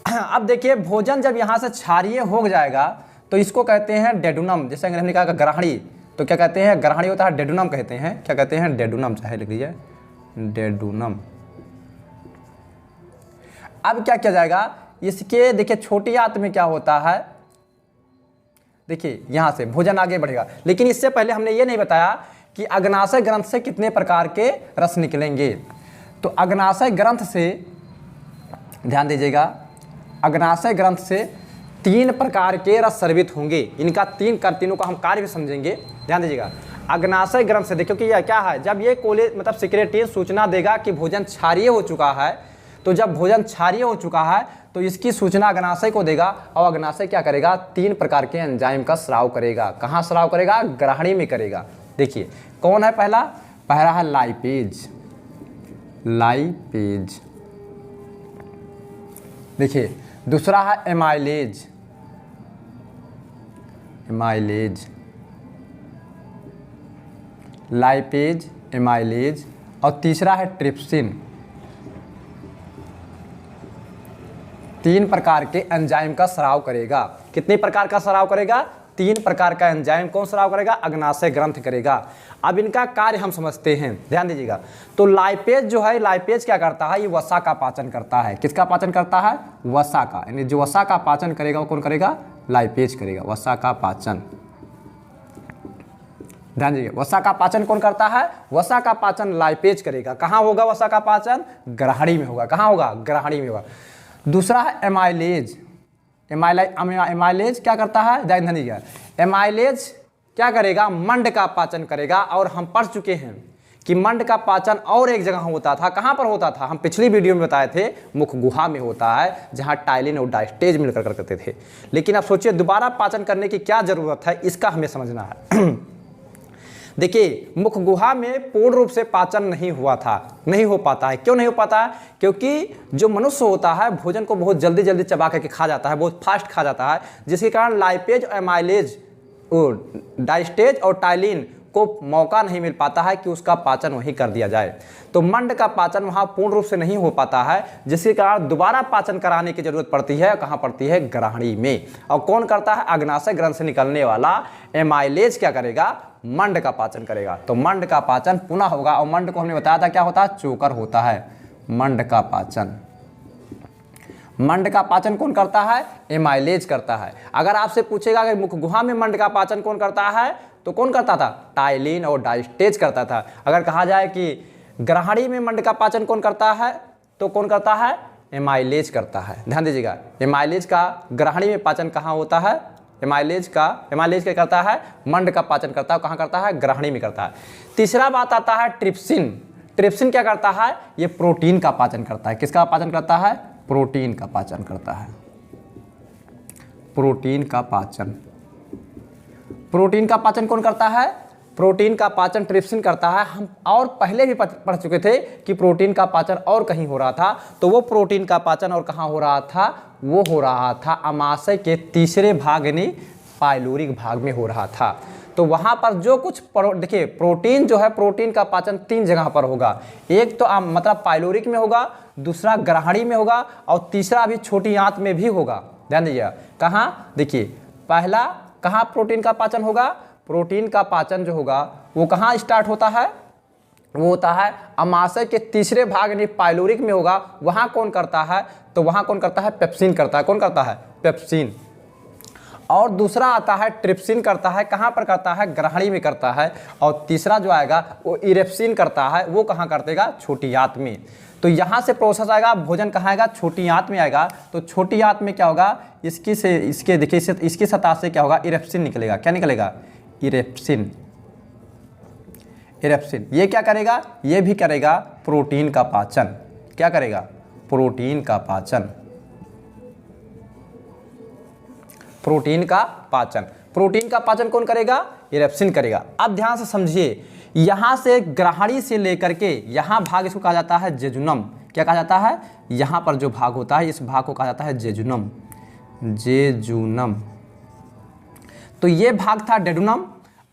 अब देखिए, भोजन जब यहाँ से क्षारीय हो जाएगा तो इसको कहते हैं डेडुनम। जैसे अंग्रेजी में कहा ग्रहणी, तो क्या कहते हैं, ग्रहणी होता है डेडुनम कहते हैं। क्या कहते हैं, डेडुनम, चाहे लिख लीजिए डेडुनम। अब क्या किया जाएगा, इसके देखिए छोटी आंत में क्या होता है, देखिए यहां से भोजन आगे बढ़ेगा। लेकिन इससे पहले हमने ये नहीं बताया कि अग्नाशय ग्रंथ से कितने प्रकार के रस निकलेंगे। तो अग्नाशय ग्रंथ से ध्यान दीजिएगा, अग्नाशय ग्रंथ से 3 प्रकार के रस स्रावित होंगे। इनका तीनों का हम कार्य भी समझेंगे, ध्यान दीजिएगा। अग्नाशय ग्रंथ से देखो कि यह क्या है, जब ये कोले मतलब सिक्रेटिन सूचना देगा कि भोजन क्षारीय हो चुका है, तो जब भोजन क्षारीय हो चुका है तो इसकी सूचना अग्नाशय को देगा और अग्नाशय क्या करेगा, 3 प्रकार के एंजाइम का स्राव करेगा। कहाँ स्राव करेगा, ग्रहणी में करेगा। देखिए कौन है पहला है लाइपेज, लाइपेज। देखिए दूसरा है एमाइलेज, एमाइलेज, लाइपेज, एमाइलेज, और तीसरा है ट्रिप्सिन। 3 प्रकार के एंजाइम का स्राव करेगा। कितने प्रकार का स्राव करेगा, 3 प्रकार का एंजाइम कौन स्राव करेगा, अग्नाशय ग्रंथ करेगा। अब इनका कार्य हम समझते हैं, ध्यान दीजिएगा। तो लाइपेज जो है, लाइपेज क्या करता है, ये वसा का पाचन करता है। किसका पाचन करता है, वसा का। यानी जो वसा का पाचन करेगा वो कौन करेगा, लाइपेज करेगा, वसा का पाचन। ध्यान दीजिए, वसा का पाचन कौन करता है, वसा का पाचन लाइपेज करेगा। कहाँ होगा वसा का पाचन, ग्रहणी में होगा। कहाँ होगा, ग्रहणी में होगा। दूसरा है एमाइलेज, एमाइलेज क्या करता है, ध्यान दीजिएगा, एमाइलेज क्या करेगा, मंड का पाचन करेगा। और हम पढ़ चुके हैं कि मंड का पाचन और एक जगह होता था। कहाँ पर होता था, हम पिछली वीडियो में बताए थे, मुख गुहा में होता है, जहाँ टाइलिन और डायस्टेज मिलकर करते थे। लेकिन अब सोचिए दोबारा पाचन करने की क्या जरूरत है, इसका हमें समझना है। देखिए मुख गुहा में पूर्ण रूप से पाचन नहीं हुआ था, नहीं हो पाता है। क्यों नहीं हो पाता है, क्योंकि जो मनुष्य होता है भोजन को बहुत जल्दी जल्दी चबा करके खा जाता है, बहुत फास्ट खा जाता है, जिसके कारण लाइपेज, एमाइलेज, डायस्टेज और टाइलिन को मौका नहीं मिल पाता है कि उसका पाचन वहीं कर दिया जाए। तो मंड का पाचन वहाँ पूर्ण रूप से नहीं हो पाता है, जिसके कारण दोबारा पाचन कराने की जरूरत पड़ती है। कहाँ पड़ती है, ग्रहणी में। और कौन करता है, अग्नाशय ग्रंथ से निकलने वाला एमाइलेज क्या करेगा, मंड का पाचन करेगा। तो मंड का पाचन पुनः होगा। और मंड को हमने बताया था क्या होता है, चोकर होता है। मंड का पाचन, मंड का पाचन कौन करता है, एमाइलेज करता है। अगर आपसे पूछेगा कि मुख गुहा में मंड का पाचन कौन करता है, तो कौन करता था, टाइलिन और डायस्टेज करता था। अगर कहा जाए कि ग्रहणी में मंड का पाचन कौन करता है, तो कौन करता है, एमाइलेज करता है। ध्यान दीजिएगा, एमाइलेज का ग्रहणी में पाचन कहाँ होता है, एमाइलेज क्या करता है, मंड का पाचन करता है। कहाँ करता है, ग्रहणी में करता है। तीसरा बात आता है ट्रिप्सिन। ट्रिप्सिन क्या करता है, ये प्रोटीन का पाचन करता है। किसका पाचन करता है, प्रोटीन का पाचन करता है। प्रोटीन का पाचन, प्रोटीन का पाचन कौन करता है, प्रोटीन का पाचन ट्रिप्सिन करता है। हम और पहले भी पढ़ चुके थे कि प्रोटीन का पाचन और कहीं हो रहा था। तो वो प्रोटीन का पाचन और कहाँ हो रहा था, वो हो रहा था अमाशय के तीसरे भाग यानी पाइलोरिक भाग में हो रहा था। तो वहाँ पर जो कुछ देखिए, प्रोटीन जो है, प्रोटीन का पाचन 3 जगह पर होगा। एक तो मतलब पाइलोरिक में होगा, दूसरा ग्रहणी में होगा, और तीसरा अभी छोटी आंत में भी होगा। ध्यान दीजिएगा, कहाँ, देखिए पहला कहाँ प्रोटीन का पाचन होगा, प्रोटीन का पाचन जो होगा वो कहाँ स्टार्ट होता है, वो होता है अमाशय के तीसरे भाग यानी पाइलोरिक में होगा, वहाँ कौन करता है, तो वहाँ कौन करता है, पेप्सिन करता है। कौन करता है, पेप्सिन। और दूसरा आता है ट्रिप्सिन करता है, कहाँ पर करता है, ग्रहणी में करता है। और तीसरा जो आएगा वो इरेप्सिन करता है, वो कहाँ करतेगा, छोटी आंत में। तो यहाँ से प्रोसेस आएगा, भोजन कहाँ आएगा, छोटी आंत में आएगा। तो छोटी आंत में क्या होगा, इसकी से इसके देखिए इसकी सतह से क्या होगा, इरेप्सिन निकलेगा। क्या निकलेगा, इरेप्सिन। इरेप्सिन ये क्या करेगा, ये भी करेगा प्रोटीन का पाचन। क्या करेगा, प्रोटीन का पाचन। प्रोटीन का पाचन, प्रोटीन का पाचन कौन करेगा, इरेप्सिन करेगा। अब ध्यान से समझिए, यहाँ से ग्रहणी से लेकर के यहाँ भाग, इसको कहा जाता है जेजुनम। क्या कहा जाता है, यहाँ पर जो भाग होता है इस भाग को कहा जाता है जेजुनम। जेजुनम। तो ये भाग था डेडुनम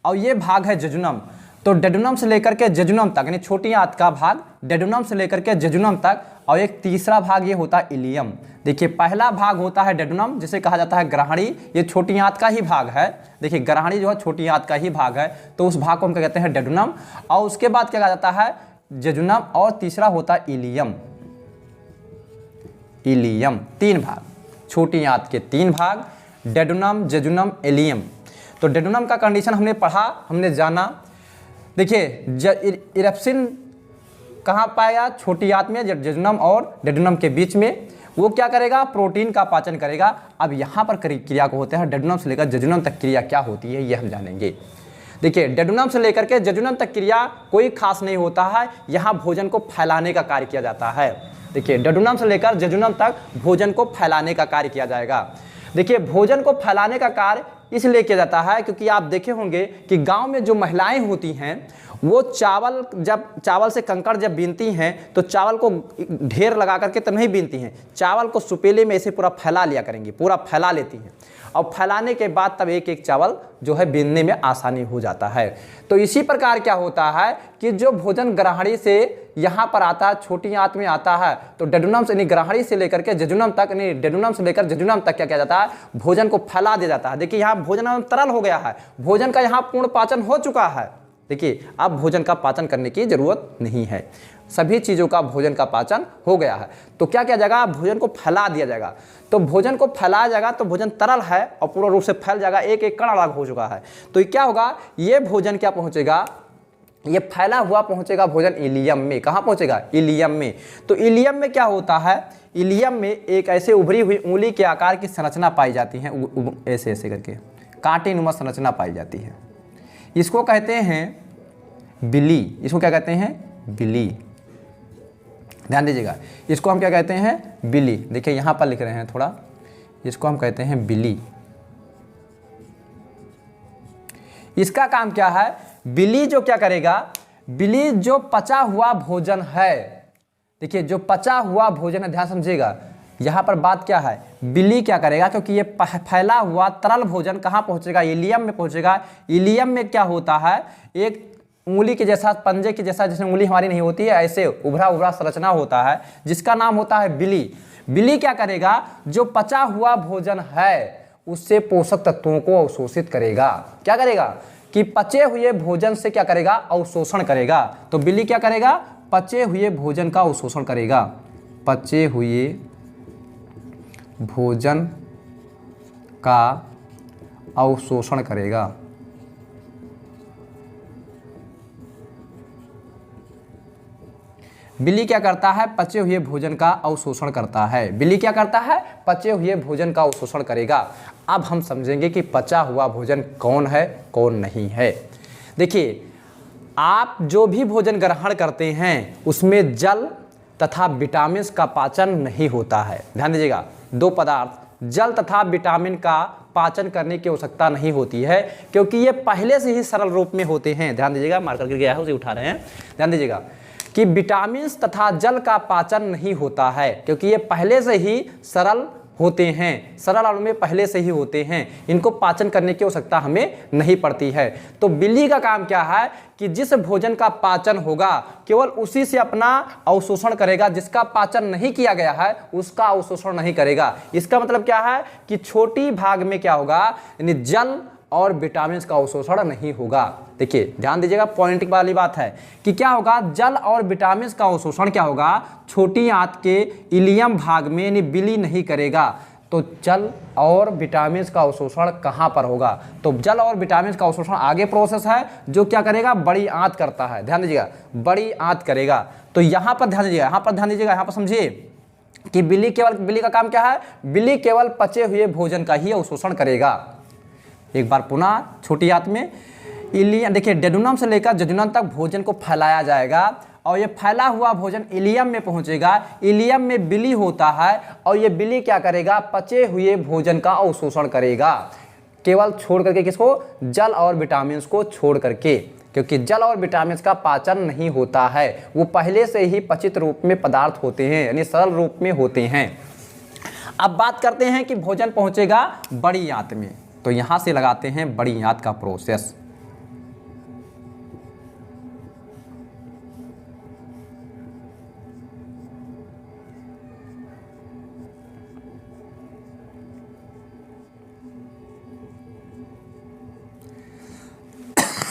और ये भाग है जेजुनम। तो डेडुनम से लेकर के जेजुनम तक यानी छोटी आंत का भाग, डेडुनम से लेकर के जेजुनम तक। और एक तीसरा भाग ये होता है इलियम। देखिए पहला भाग होता है डेडुनम, जिसे कहा जाता है ग्रहणी, ये छोटी आंत का ही भाग है। देखिए ग्रहणी जो है छोटी आंत का ही भाग है, तो उस भाग को हम क्या कहते हैं, डेडुनम। और उसके बाद क्या कहा जाता है, जेजुनम। और तीसरा होता है इलियम। इलियम, तीन भाग, छोटी आंत के तीन भाग, डेडुनम, जेजुनम, इलियम। तो डेडुनम का कंडीशन हमने पढ़ा, हमने जाना। देखिए इरेप्सिन कहाँ पाया, छोटी आंत में, जेजुनम और डेडुनम के बीच में। वो क्या करेगा, प्रोटीन का पाचन करेगा। अब यहाँ पर क्रिया को होते हैं, डेडुनम से लेकर जेजुनम तक क्रिया क्या होती है ये हम जानेंगे। देखिए डेडुनम से लेकर के जेजुनम तक क्रिया कोई खास नहीं होता है, यहाँ भोजन को फैलाने का कार्य किया जाता है। देखिए डेडुनम से लेकर जेजुनम तक भोजन को फैलाने का कार्य किया जाएगा। देखिए भोजन को फैलाने का कार्य इसलिए किया जाता है क्योंकि आप देखे होंगे कि गांव में जो महिलाएं होती हैं वो चावल से कंकड़ जब बीनती हैं तो चावल को ढेर लगा करके तो नहीं बीनती हैं, चावल को सुपेले में ऐसे पूरा फैला लिया करेंगी, पूरा फैला लेती हैं। और फैलाने के बाद तब एक एक चावल जो है बीनने में आसानी हो जाता है। तो इसी प्रकार क्या होता है कि जो भोजन ग्रहणी से यहाँ पर आता है, छोटी आंत में आता है, तो डेडुनम से ग्रहणी से लेकर के जेजुनम तक, डेडुनम से लेकर जेजुनम तक क्या किया जाता है, भोजन को फैला दिया जाता है। देखिए यहाँ भोजन तरल हो गया है, भोजन का यहाँ पूर्ण पाचन हो चुका है। देखिए अब भोजन का पाचन करने की जरूरत नहीं है, सभी चीज़ों का भोजन का पाचन हो गया है। तो क्या किया जाएगा, भोजन को फैला दिया जाएगा। तो भोजन को फैलाया जाएगा तो भोजन तरल है और पूर्ण रूप से फैल जाएगा, एक एक कण अलग हो चुका है। तो ये क्या होगा, ये भोजन क्या पहुंचेगा, ये फैला हुआ पहुंचेगा भोजन इलियम में। कहाँ पहुंचेगा, इलियम में। तो इलियम में क्या होता है, इलियम में एक ऐसे उभरी हुई उंगली के आकार की संरचना पाई जाती है, ऐसे ऐसे करके कांटेनुमा संरचना पाई जाती है। इसको कहते हैं बिली। इसको क्या कहते हैं, बिली। ध्यान दीजिएगा, इसको हम क्या कहते हैं, बिली। देखिए यहाँ पर लिख रहे हैं थोड़ा, इसको हम कहते हैं बिली। इसका काम क्या है, बिली जो क्या करेगा, बिली जो पचा हुआ भोजन है, देखिए जो पचा हुआ भोजन है, ध्यान समझिएगा यहाँ पर बात क्या है, बिली क्या करेगा, क्योंकि ये फैला हुआ तरल भोजन कहाँ पहुँचेगा, इलियम में पहुँचेगा। इलियम में क्या होता है, एक उंगली के जैसा, पंजे के जैसा, जैसे उंगली हमारी नहीं होती है, ऐसे उभरा उभरा संरचना होता है जिसका नाम होता है बिली। बिली क्या करेगा, जो पचा हुआ भोजन है उससे पोषक तत्वों को अवशोषित करेगा। क्या करेगा कि पचे हुए भोजन से क्या करेगा, अवशोषण करेगा। तो बिली क्या करेगा, पचे हुए भोजन का अवशोषण करेगा, पचे हुए भोजन का अवशोषण करेगा। बिल्ली क्या करता है, पचे हुए भोजन का अवशोषण करता है। बिल्ली क्या करता है, पचे हुए भोजन का अवशोषण करेगा। अब हम समझेंगे कि पचा हुआ भोजन कौन है, कौन नहीं है। देखिए आप जो भी भोजन ग्रहण करते हैं उसमें जल तथा विटामिन का पाचन नहीं होता है। ध्यान दीजिएगा, दो पदार्थ जल तथा विटामिन का पाचन करने की आवश्यकता नहीं होती है, क्योंकि ये पहले से ही सरल रूप में होते हैं। ध्यान दीजिएगा, मार्कर गिर गया है उसे उठा रहे हैं। ध्यान दीजिएगा कि विटामिन तथा जल का पाचन नहीं होता है, क्योंकि ये पहले से ही सरल होते हैं, सरल अणु में पहले से ही होते हैं, इनको पाचन करने की आवश्यकता हमें नहीं पड़ती है। तो बिल्ली का काम क्या है कि जिस भोजन का पाचन होगा केवल उसी से अपना अवशोषण करेगा, जिसका पाचन नहीं किया गया है उसका अवशोषण नहीं करेगा। इसका मतलब क्या है कि छोटी भाग में क्या होगा, यानी जल और विटामिन का अवशोषण नहीं होगा। देखिए ध्यान दीजिएगा, पॉइंट वाली बात है कि क्या होगा, जल और विटामिन का अवशोषण क्या होगा, छोटी आंत के इलियम भाग में यानी बिली नहीं करेगा। तो जल और विटामिन का अवशोषण कहाँ पर होगा, तो जल और विटामिन का अवशोषण आगे प्रोसेस है जो क्या करेगा, बड़ी आंत करता है। ध्यान दीजिएगा, बड़ी आंत करेगा। तो यहाँ पर ध्यान दीजिएगा, यहाँ पर समझिए कि बिली का काम क्या है, बिली केवल पचे हुए भोजन का ही अवशोषण करेगा। एक बार पुनः, छोटी आंत में इलियम, देखिए डेडुनम से लेकर जजुनम तक भोजन को फैलाया जाएगा और ये फैला हुआ भोजन इलियम में पहुंचेगा। इलियम में बिली होता है और ये बिली क्या करेगा, पचे हुए भोजन का अवशोषण करेगा, केवल छोड़ करके किसको, जल और विटामिन को छोड़ करके, क्योंकि जल और विटामिन का पाचन नहीं होता है, वो पहले से ही पचित रूप में पदार्थ होते हैं, यानी सरल रूप में होते हैं। अब बात करते हैं कि भोजन पहुंचेगा बड़ी आंत में, तो यहां से लगाते हैं बड़ी आंत का प्रोसेस।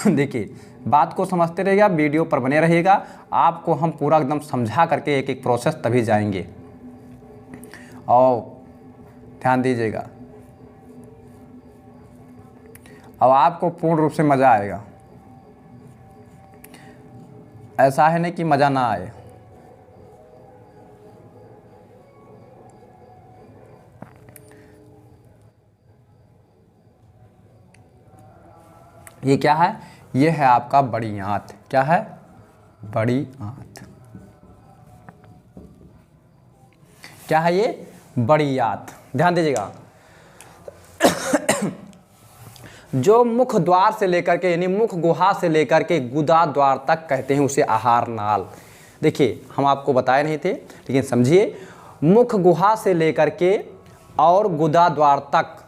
देखिए बात को समझते रहिएगा, वीडियो पर बने रहिएगा, आपको हम पूरा एकदम समझा करके एक एक प्रोसेस तभी जाएंगे और ध्यान दीजिएगा, अब आपको पूर्ण रूप से मज़ा आएगा। ऐसा है नहीं कि मज़ा ना आए। ये क्या है, ये है आपका बड़ी आंत। क्या है, बड़ी आंत। क्या है ये, बड़ी आंत। ध्यान दीजिएगा, जो मुख द्वार से लेकर के यानी मुख गुहा से लेकर के गुदा द्वार तक कहते हैं उसे आहार नाल। देखिए हम आपको बताए नहीं थे, लेकिन समझिए, मुख गुहा से लेकर के और गुदा द्वार तक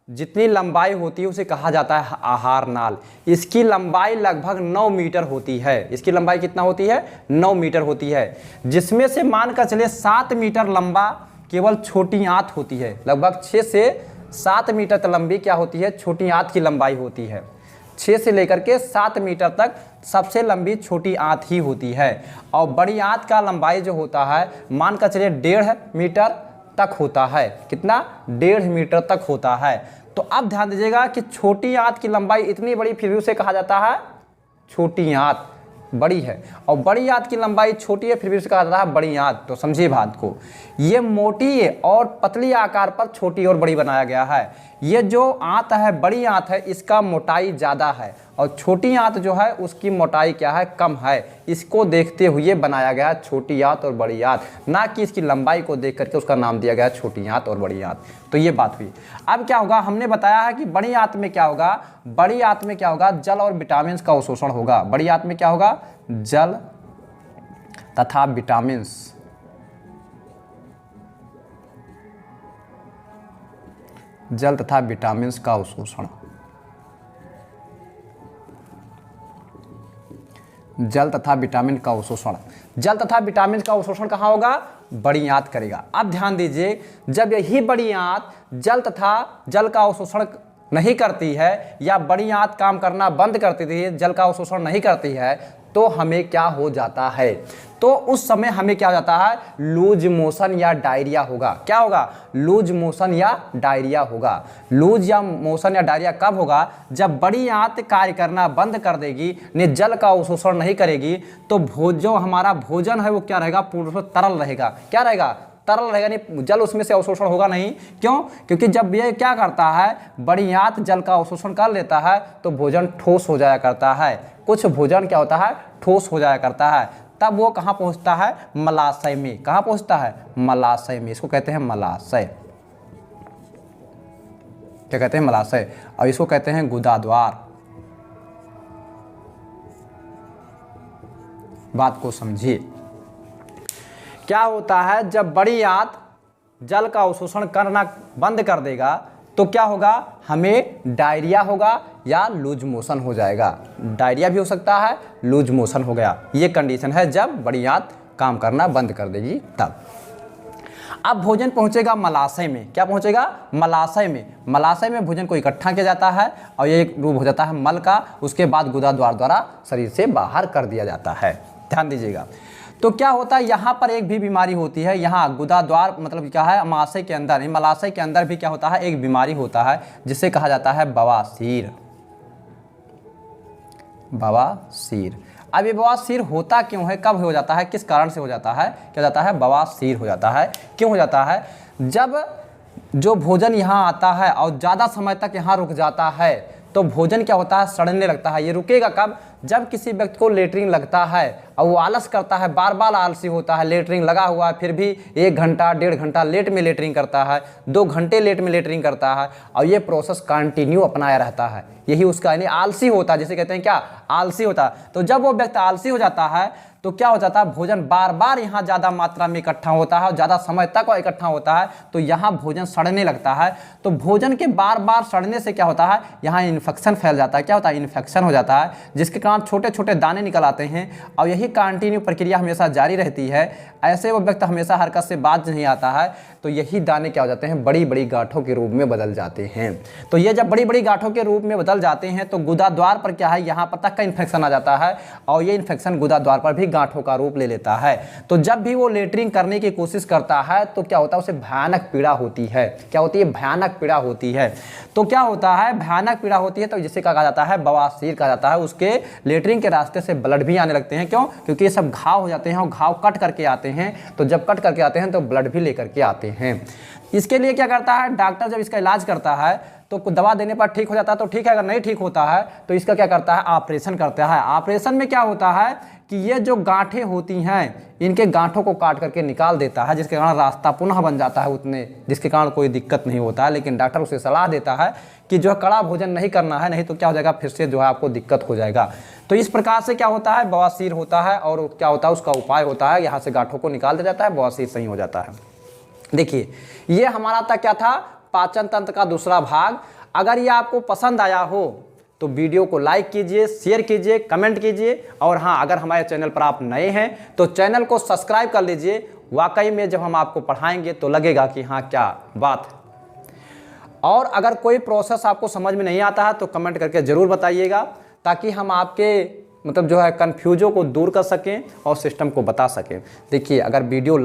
जितनी लंबाई होती है उसे कहा जाता है आहार नाल। इसकी लंबाई लगभग 9 मीटर होती है। इसकी लंबाई कितना होती है, 9 मीटर होती है, जिसमें से मानकर चलिए 7 मीटर लंबा केवल छोटी आंत होती है। लगभग 6 से 7 मीटर तक लंबी क्या होती है, छोटी आंत की लंबाई होती है। 6 से लेकर के 7 मीटर तक सबसे लंबी छोटी आंत ही होती है। और बड़ी आंत का लंबाई जो होता है मानकर चलिए 1.5 मीटर तक होता है। कितना, 1.5 मीटर तक होता है। तो अब ध्यान दीजिएगा कि छोटी आंत की लंबाई इतनी बड़ी फिर भी उसे कहा जाता है छोटी आंत, बड़ी है, और बड़ी आंत की लंबाई छोटी है फिर भी उसे कहा जाता है बड़ी आंत। तो समझिए बात को, ये मोटी और पतली आकार पर छोटी और बड़ी बनाया गया है। ये जो आंत है, बड़ी आंत है, इसका मोटाई ज़्यादा है और छोटी आंत जो है उसकी मोटाई क्या है, कम है। इसको देखते हुए बनाया गया छोटी आंत और बड़ी आंत, ना कि इसकी लंबाई को देख करके उसका नाम दिया गया छोटी आंत और बड़ी आंत। तो ये बात हुई। अब क्या होगा, हमने बताया है कि बड़ी आंत में क्या होगा, बड़ी आंत में क्या होगा, जल और विटामिन का अवशोषण होगा। बड़ी आंत में क्या होगा, जल तथा विटामिन, जल तथा विटामिन का अवशोषण, जल तथा विटामिन का अवशोषण। जल तथा विटामिन का अवशोषण कहाँ होगा, बड़ी आंत करेगा। अब ध्यान दीजिए, जब यही बड़ी आंत जल का अवशोषण नहीं करती है या बड़ी आंत काम करना बंद करती थी, जल का अवशोषण नहीं करती है, तो हमें क्या हो जाता है, तो उस समय हमें क्या हो जाता है, लूज मोशन या डायरिया होगा। क्या होगा, लूज मोशन या डायरिया होगा। लूज या मोशन या डायरिया कब होगा, जब बड़ी आंत कार्य करना बंद कर देगी, ने जल का अवशोषण नहीं करेगी, तो जो हमारा भोजन है वो क्या रहेगा, पूर्ण रूप से तरल रहेगा। क्या रहेगा, तरल रहेगा, नहीं जल उसमें से अवशोषण होगा नहीं। क्यों, क्योंकि जब ये क्या करता है, बड़ी आंत जल का अवशोषण कर लेता है तो भोजन ठोस हो जाया करता है। कुछ भोजन क्या होता है, ठोस हो जाया करता है, तब वो कहाँ पहुँचता है, मलाशय में। कहाँ पहुँचता है, मलाशय में। इसको कहते हैं मलाशय। क्या कहते हैं, मलाशय। और इसको कहते हैं गुदाद्वार। बात को समझिए, क्या होता है, जब बड़ी आंत जल का अवशोषण करना बंद कर देगा तो क्या होगा, हमें डायरिया होगा या लूज मोशन हो जाएगा। डायरिया भी हो सकता है, लूज मोशन हो गया। ये कंडीशन है जब बड़ी आंत काम करना बंद कर देगी तब। अब भोजन पहुंचेगा मलाशय में। क्या पहुंचेगा? मलाशय में। मलाशय में भोजन को इकट्ठा किया जाता है और ये एक रूप हो जाता है मल का। उसके बाद गुदा द्वार द्वारा शरीर से बाहर कर दिया जाता है। ध्यान दीजिएगा। तो क्या होता है, यहाँ पर एक भी बीमारी होती है। यहाँ गुदा द्वार मतलब क्या है, अमाशय के अंदर, मलाशय के अंदर भी क्या होता है, एक बीमारी होता है जिसे कहा जाता है बवासीर। बवासीर। अब ये बवासीर होता क्यों है, कब हो जाता है, किस कारण से हो जाता है? क्या जाता है? बवासीर हो जाता है। क्यों हो जाता है? जब जो भोजन यहाँ आता है और ज़्यादा समय तक यहाँ रुक जाता है तो भोजन क्या होता है, सड़ने लगता है। ये रुकेगा कब? जब किसी व्यक्ति को लेटरिन लगता है और वो आलस करता है, बार बार आलसी होता है, लेटरिन लगा हुआ है फिर भी 1 घंटा 1.5 घंटा लेट में लेटरिन करता है, 2 घंटे लेट में लेटरिन करता है और ये प्रोसेस कंटिन्यू अपनाया रहता है, यही उसका यानी आलसी होता है, जिसे कहते हैं क्या, आलसी होता है। तो जब वो व्यक्ति आलसी हो जाता है तो क्या हो जाता है, भोजन बार बार यहाँ ज़्यादा मात्रा में इकट्ठा होता है और ज़्यादा समय तक और इकट्ठा होता है तो यहाँ भोजन सड़ने लगता है। तो भोजन के बार बार सड़ने से क्या होता है, यहाँ इन्फेक्शन फैल जाता है। क्या होता है? इन्फेक्शन हो जाता है, जिसके कारण छोटे छोटे दाने निकल आते हैं और यही कंटिन्यू प्रक्रिया हमेशा जारी रहती है। ऐसे वो व्यक्ति हमेशा हरकत से बाज नहीं आता है तो यही दाने क्या हो जाते हैं, बड़ी बड़ी गांठों के रूप में बदल जाते हैं। तो ये जब बड़ी बड़ी गांठों के रूप में बदल जाते हैं तो गुदा द्वार पर क्या है, यहाँ पर तक का इन्फेक्शन आ जाता है और ये इन्फेक्शन गुदा द्वार पर भी गांठों का रूप ले लेता है। तो जब भी वो लेटरिन करने की कोशिश करता है तो क्या होता है, उसे भयानक पीड़ा होती है। क्या होती है? भयानक पीड़ा होती है। तो क्या होता है, भयानक पीड़ा होती है तो जिसे कहा जाता है बवासीर कहा जाता है। उसके लेटरिन के रास्ते से ब्लड भी आने लगते हैं। क्यों? क्योंकि ये सब घाव हो जाते हैं और घाव कट करके आते हैं, तो जब कट करके आते हैं तो ब्लड भी लेकर के आते हैं। इसके लिए क्या करता है, डॉक्टर जब इसका इलाज करता है तो दवा देने पर ठीक हो जाता है तो ठीक है, अगर नहीं ठीक होता है तो इसका क्या करता है, ऑपरेशन करता है। ऑपरेशन में क्या होता है कि ये जो गांठें होती हैं इनके गांठों को काट करके निकाल देता है, जिसके कारण रास्ता पुनः बन जाता है उतने, जिसके कारण कोई दिक्कत नहीं होता है। लेकिन डॉक्टर उसे सलाह देता है कि जो है कड़ा भोजन नहीं करना है, नहीं तो क्या हो जाएगा, फिर से जो है आपको दिक्कत हो जाएगा। तो इस प्रकार से क्या होता है, बवासीर होता है और क्या होता है, उसका उपाय होता है, यहाँ से गांठों को निकाल दिया जाता है, बवासीर सही हो जाता है। देखिए ये हमारा था क्या था, पाचन तंत्र का दूसरा भाग। अगर ये आपको पसंद आया हो तो वीडियो को लाइक कीजिए, शेयर कीजिए, कमेंट कीजिए और हाँ, अगर हमारे चैनल पर आप नए हैं तो चैनल को सब्सक्राइब कर लीजिए। वाकई में जब हम आपको पढ़ाएंगे तो लगेगा कि हाँ क्या बात है। और अगर कोई प्रोसेस आपको समझ में नहीं आता है तो कमेंट करके ज़रूर बताइएगा, ताकि हम आपके मतलब जो है कन्फ्यूजों को दूर कर सकें और सिस्टम को बता सकें। देखिए अगर वीडियो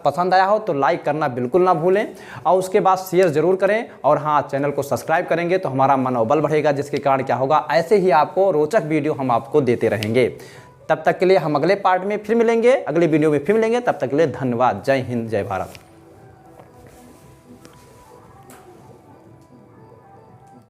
पसंद आया हो तो लाइक करना बिल्कुल ना भूलें और उसके बाद शेयर ज़रूर करें और हाँ, चैनल को सब्सक्राइब करेंगे तो हमारा मनोबल बढ़ेगा, जिसके कारण क्या होगा, ऐसे ही आपको रोचक वीडियो हम आपको देते रहेंगे। तब तक के लिए हम अगले पार्ट में फिर मिलेंगे, अगले वीडियो में फिर मिलेंगे। तब तक के लिए धन्यवाद। जय हिंद, जय भारत।